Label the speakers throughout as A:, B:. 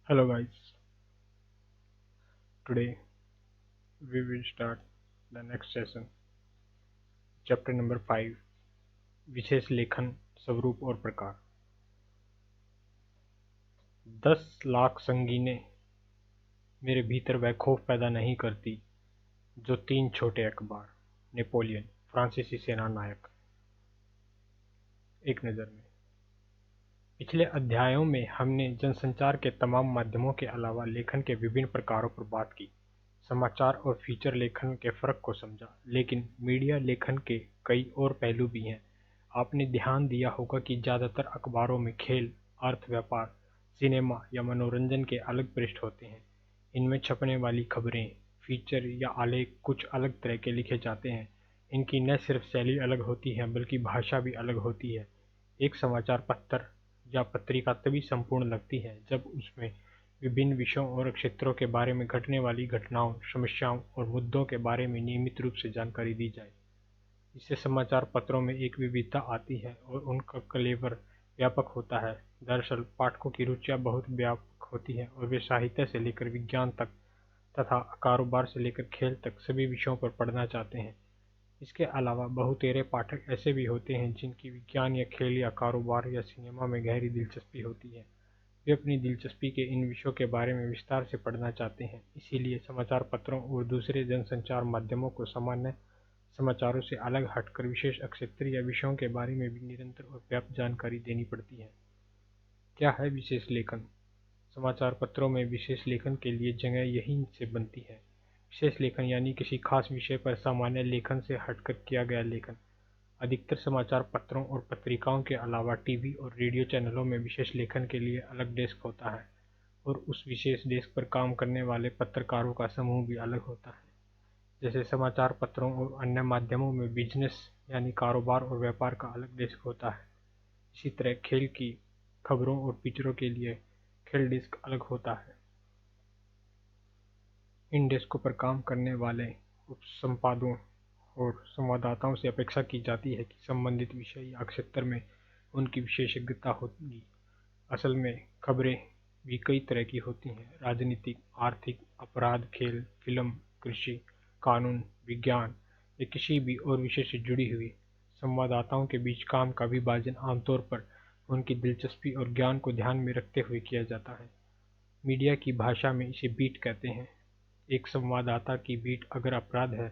A: Hello guys, today we will start the next session, chapter number 5, विशेष लेखन स्वरूप और प्रकार। 10 लाख संगीनें मेरे भीतर वह खौफ पैदा नहीं करती जो 3 छोटे अखबार। नेपोलियन, फ्रांसीसी सेना नायक। एक नज़र में पिछले अध्यायों में हमने जनसंचार के तमाम माध्यमों के अलावा लेखन के विभिन्न प्रकारों पर बात की, समाचार और फीचर लेखन के फ़र्क को समझा। लेकिन मीडिया लेखन के कई और पहलू भी हैं। आपने ध्यान दिया होगा कि ज़्यादातर अखबारों में खेल, अर्थ, व्यापार, सिनेमा या मनोरंजन के अलग पृष्ठ होते हैं। इनमें छपने वाली खबरें, फीचर या आलेख कुछ अलग तरह के लिखे जाते हैं। इनकी न सिर्फ शैली अलग होती है बल्कि भाषा भी अलग होती है। एक समाचार पत्र या पत्रिका तभी संपूर्ण लगती है जब उसमें विभिन्न विषयों और क्षेत्रों के बारे में घटने वाली घटनाओं, समस्याओं और मुद्दों के बारे में नियमित रूप से जानकारी दी जाए। इससे समाचार पत्रों में एक विविधता आती है और उनका कलेवर व्यापक होता है। दरअसल पाठकों की रुचियां बहुत व्यापक होती हैं और वे साहित्य से लेकर विज्ञान तक तथा कारोबार से लेकर खेल तक सभी विषयों पर पढ़ना चाहते हैं। इसके अलावा बहुतेरे पाठक ऐसे भी होते हैं जिनकी विज्ञान या खेल या कारोबार या सिनेमा में गहरी दिलचस्पी होती है। वे अपनी दिलचस्पी के इन विषयों के बारे में विस्तार से पढ़ना चाहते हैं। इसीलिए समाचार पत्रों और दूसरे जनसंचार माध्यमों को सामान्य समाचारों से अलग हटकर विशेष क्षेत्र या विषयों के बारे में भी निरंतर और पर्याप्त जानकारी देनी पड़ती है। क्या है विशेष लेखन? समाचार पत्रों में विशेष लेखन के लिए जगह यहीं से बनती है। विशेष लेखन यानी किसी खास विषय पर सामान्य लेखन से हटकर किया गया लेखन। अधिकतर समाचार पत्रों और पत्रिकाओं के अलावा टीवी और रेडियो चैनलों में विशेष लेखन के लिए अलग डेस्क होता है और उस विशेष डेस्क पर काम करने वाले पत्रकारों का समूह भी अलग होता है। जैसे समाचार पत्रों और अन्य माध्यमों में बिजनेस यानी कारोबार और व्यापार का अलग डेस्क होता है, इसी तरह खेल की खबरों और पिक्चरों के लिए खेल डेस्क अलग होता है। इन डेस्कों पर काम करने वाले उपसंपादकों और संवाददाताओं से अपेक्षा की जाती है कि संबंधित विषय या क्षेत्र में उनकी विशेषज्ञता होगी। असल में खबरें भी कई तरह की होती हैं: राजनीतिक, आर्थिक, अपराध, खेल, फिल्म, कृषि, कानून, विज्ञान या किसी भी और विषय से जुड़ी हुई। संवाददाताओं के बीच काम का विभाजन आमतौर पर उनकी दिलचस्पी और ज्ञान को ध्यान में रखते हुए किया जाता है। मीडिया की भाषा में इसे बीट कहते हैं। एक संवाददाता की बीट अगर अपराध है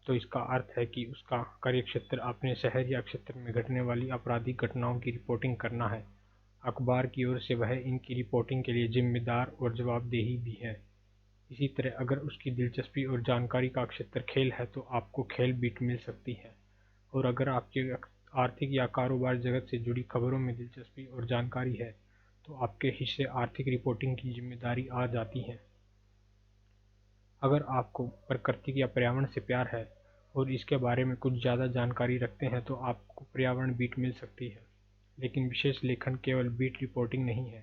A: तो इसका अर्थ है कि उसका कार्यक्षेत्र अपने शहर या क्षेत्र में घटने वाली आपराधिक घटनाओं की रिपोर्टिंग करना है। अखबार की ओर से वह इनकी रिपोर्टिंग के लिए जिम्मेदार और जवाबदेही भी है। इसी तरह अगर उसकी दिलचस्पी और जानकारी का क्षेत्र खेल है तो आपको खेल बीट मिल सकती है, और अगर आपकी आर्थिक या कारोबार जगत से जुड़ी खबरों में दिलचस्पी और जानकारी है तो आपके हिस्से आर्थिक रिपोर्टिंग की जिम्मेदारी आ जाती है। अगर आपको प्रकृति या पर्यावरण से प्यार है और इसके बारे में कुछ ज़्यादा जानकारी रखते हैं तो आपको पर्यावरण बीट मिल सकती है। लेकिन विशेष लेखन केवल बीट रिपोर्टिंग नहीं है।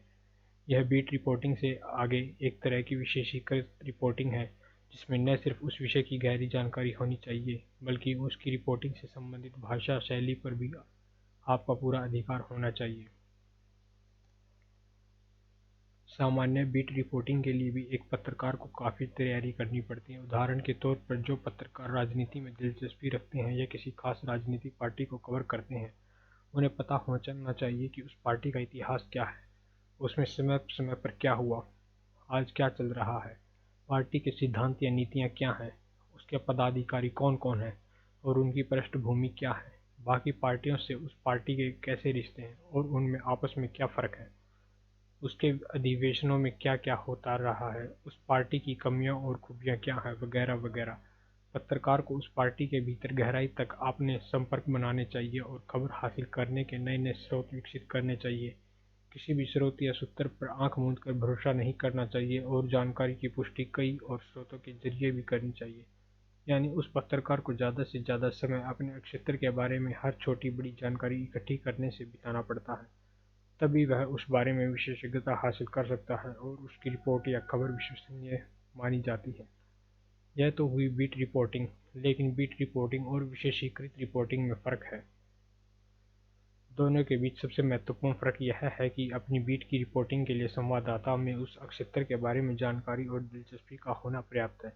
A: यह बीट रिपोर्टिंग से आगे एक तरह की विशेषीकृत रिपोर्टिंग है जिसमें न सिर्फ उस विषय की गहरी जानकारी होनी चाहिए बल्कि उसकी रिपोर्टिंग से संबंधित भाषा शैली पर भी आपका पूरा अधिकार होना चाहिए। सामान्य बीट रिपोर्टिंग के लिए भी एक पत्रकार को काफ़ी तैयारी करनी पड़ती है। उदाहरण के तौर पर जो पत्रकार राजनीति में दिलचस्पी रखते हैं या किसी खास राजनीतिक पार्टी को कवर करते हैं, उन्हें पता होना चाहिए कि उस पार्टी का इतिहास क्या है, उसमें समय समय पर क्या हुआ, आज क्या चल रहा है, पार्टी के सिद्धांत या नीतियाँ क्या हैं, उसके पदाधिकारी कौन कौन हैं और उनकी पृष्ठभूमि क्या है, बाकी पार्टियों से उस पार्टी के कैसे रिश्ते हैं और उनमें आपस में क्या फ़र्क है, उसके अधिवेशनों में क्या क्या होता रहा है, उस पार्टी की कमियां और खूबियां क्या हैं, वगैरह वगैरह। पत्रकार को उस पार्टी के भीतर गहराई तक अपने संपर्क बनाने चाहिए और खबर हासिल करने के नए नए स्रोत विकसित करने चाहिए। किसी भी स्रोत या सूत्र पर आंख मूंद कर भरोसा नहीं करना चाहिए और जानकारी की पुष्टि कई और स्रोतों के जरिए भी करनी चाहिए। यानी उस पत्रकार को ज़्यादा से ज़्यादा समय अपने क्षेत्र के बारे में हर छोटी बड़ी जानकारी इकट्ठी करने से बिताना पड़ता है, तभी वह उस बारे में विशेषज्ञता हासिल कर सकता है और उसकी रिपोर्ट या खबर विश्वसनीय मानी जाती है। यह तो हुई बीट रिपोर्टिंग, लेकिन बीट रिपोर्टिंग और विशेषीकृत रिपोर्टिंग में फ़र्क है। दोनों के बीच सबसे महत्वपूर्ण फ़र्क यह है कि अपनी बीट की रिपोर्टिंग के लिए संवाददाता में उस क्षेत्र के बारे में जानकारी और दिलचस्पी का होना पर्याप्त है।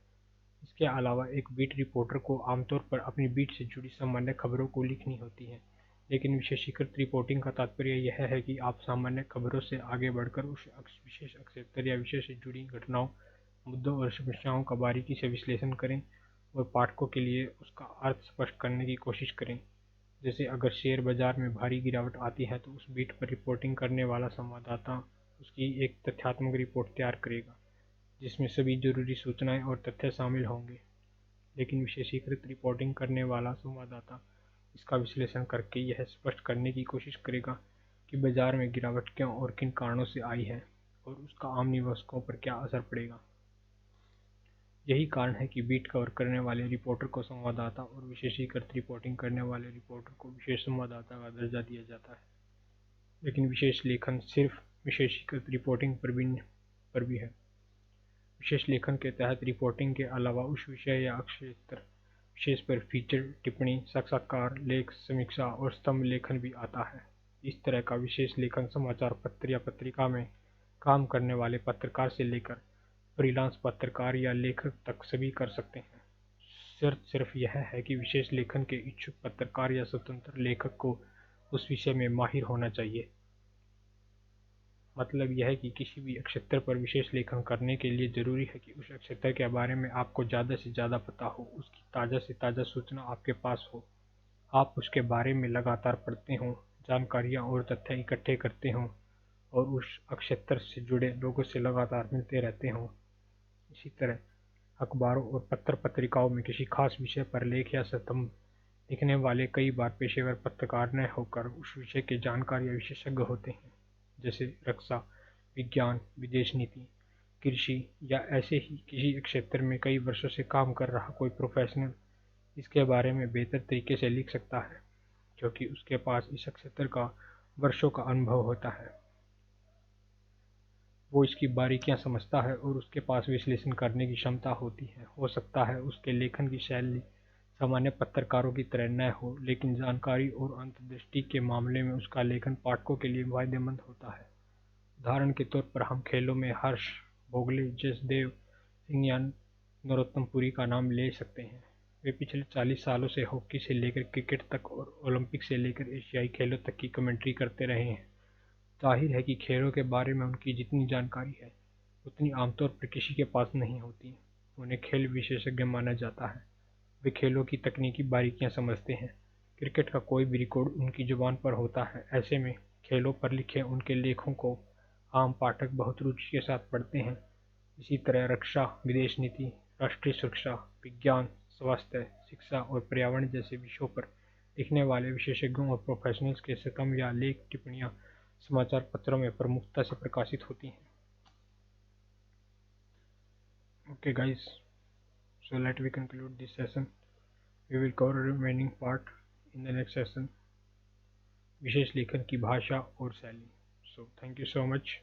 A: इसके अलावा एक बीट रिपोर्टर को आमतौर पर अपनी बीट से जुड़ी सामान्य खबरों को लिखनी होती है, लेकिन विशेषीकृत रिपोर्टिंग का तात्पर्य यह है कि आप सामान्य खबरों से आगे बढ़कर उस विशेष क्षेत्र या विषय से जुड़ी घटनाओं, मुद्दों और समस्याओं का बारीकी से विश्लेषण करें और पाठकों के लिए उसका अर्थ स्पष्ट करने की कोशिश करें। जैसे अगर शेयर बाजार में भारी गिरावट आती है तो उस बीट पर रिपोर्टिंग करने वाला संवाददाता उसकी एक तथ्यात्मक रिपोर्ट तैयार करेगा जिसमें सभी जरूरी सूचनाएं और तथ्य शामिल होंगे। लेकिन विशेषीकृत रिपोर्टिंग करने वाला संवाददाता इसका विश्लेषण करके यह स्पष्ट करने की कोशिश करेगा कि बाजार में गिरावट क्यों और किन कारणों से आई है और उसका आम निवेशकों पर क्या असर पड़ेगा। यही कारण है कि बीट कवर करने वाले रिपोर्टर को संवाददाता और विशेषीकृत रिपोर्टिंग करने वाले रिपोर्टर को विशेष संवाददाता का दर्जा दिया जाता है। लेकिन विशेष लेखन सिर्फ विशेषीकृत रिपोर्टिंग पर भी है। विशेष लेखन के तहत रिपोर्टिंग के अलावा उस विषय या क्षेत्र विशेष पर फीचर, टिप्पणी, साक्षात्कार, लेख, समीक्षा और स्तंभ लेखन भी आता है। इस तरह का विशेष लेखन समाचार पत्र या पत्रिका में काम करने वाले पत्रकार से लेकर फ्रीलांस पत्रकार या लेखक तक सभी कर सकते हैं। शर्त सिर्फ यह है कि विशेष लेखन के इच्छुक पत्रकार या स्वतंत्र लेखक को उस विषय में माहिर होना चाहिए। मतलब यह है कि किसी भी क्षेत्र पर विशेष लेखन करने के लिए जरूरी है कि उस क्षेत्र के बारे में आपको ज़्यादा से ज़्यादा पता हो, उसकी ताज़ा से ताज़ा सूचना आपके पास हो, आप उसके बारे में लगातार पढ़ते हों, जानकारियाँ और तथ्य इकट्ठे करते हों और उस क्षेत्र से जुड़े लोगों से लगातार मिलते रहते हों। इसी तरह अखबारों और पत्र पत्रिकाओं में किसी खास विषय पर लेख या स्तंभ लिखने वाले कई बार पेशेवर पत्रकार न होकर उस विषय के जानकार या विशेषज्ञ होते हैं, जैसे रक्षा, विज्ञान, विदेश नीति, कृषि या ऐसे ही किसी क्षेत्र में कई वर्षों से काम कर रहा कोई प्रोफेशनल इसके बारे में बेहतर तरीके से लिख सकता है, क्योंकि उसके पास इस क्षेत्र का वर्षों का अनुभव होता है। वो इसकी बारीकियां समझता है और उसके पास विश्लेषण करने की क्षमता होती है। हो सकता है उसके लेखन की शैली सामान्य पत्रकारों की तरह न हो, लेकिन जानकारी और अंतर्दृष्टि के मामले में उसका लेखन पाठकों के लिए फायदेमंद होता है। उदाहरण के तौर पर हम खेलों में हर्ष भोगले, जसदेव सिंह या नरोत्तम पुरी का नाम ले सकते हैं। वे पिछले 40 सालों से हॉकी से लेकर क्रिकेट तक और ओलंपिक से लेकर एशियाई खेलों तक की कमेंट्री करते रहे हैं। जाहिर है कि खेलों के बारे में उनकी जितनी जानकारी है उतनी आमतौर पर किसी के पास नहीं होती। उन्हें खेल विशेषज्ञ माना जाता है। वे खेलों की तकनीकी बारीकियां समझते हैं। क्रिकेट का कोई भी रिकॉर्ड उनकी जुबान पर होता है। ऐसे में खेलों पर लिखे उनके लेखों को आम पाठक बहुत रुचि के साथ पढ़ते हैं। इसी तरह रक्षा, विदेश नीति, राष्ट्रीय सुरक्षा, विज्ञान, स्वास्थ्य, शिक्षा और पर्यावरण जैसे विषयों पर लिखने वाले विशेषज्ञों और प्रोफेशनल्स के स्तंभ या लेख टिप्पणियां समाचार पत्रों में प्रमुखता से प्रकाशित होती हैं। Okay guys, so let we conclude this session. We will cover remaining part in the next session. विशेष लेखन की भाषा और शैली. So thank you so much.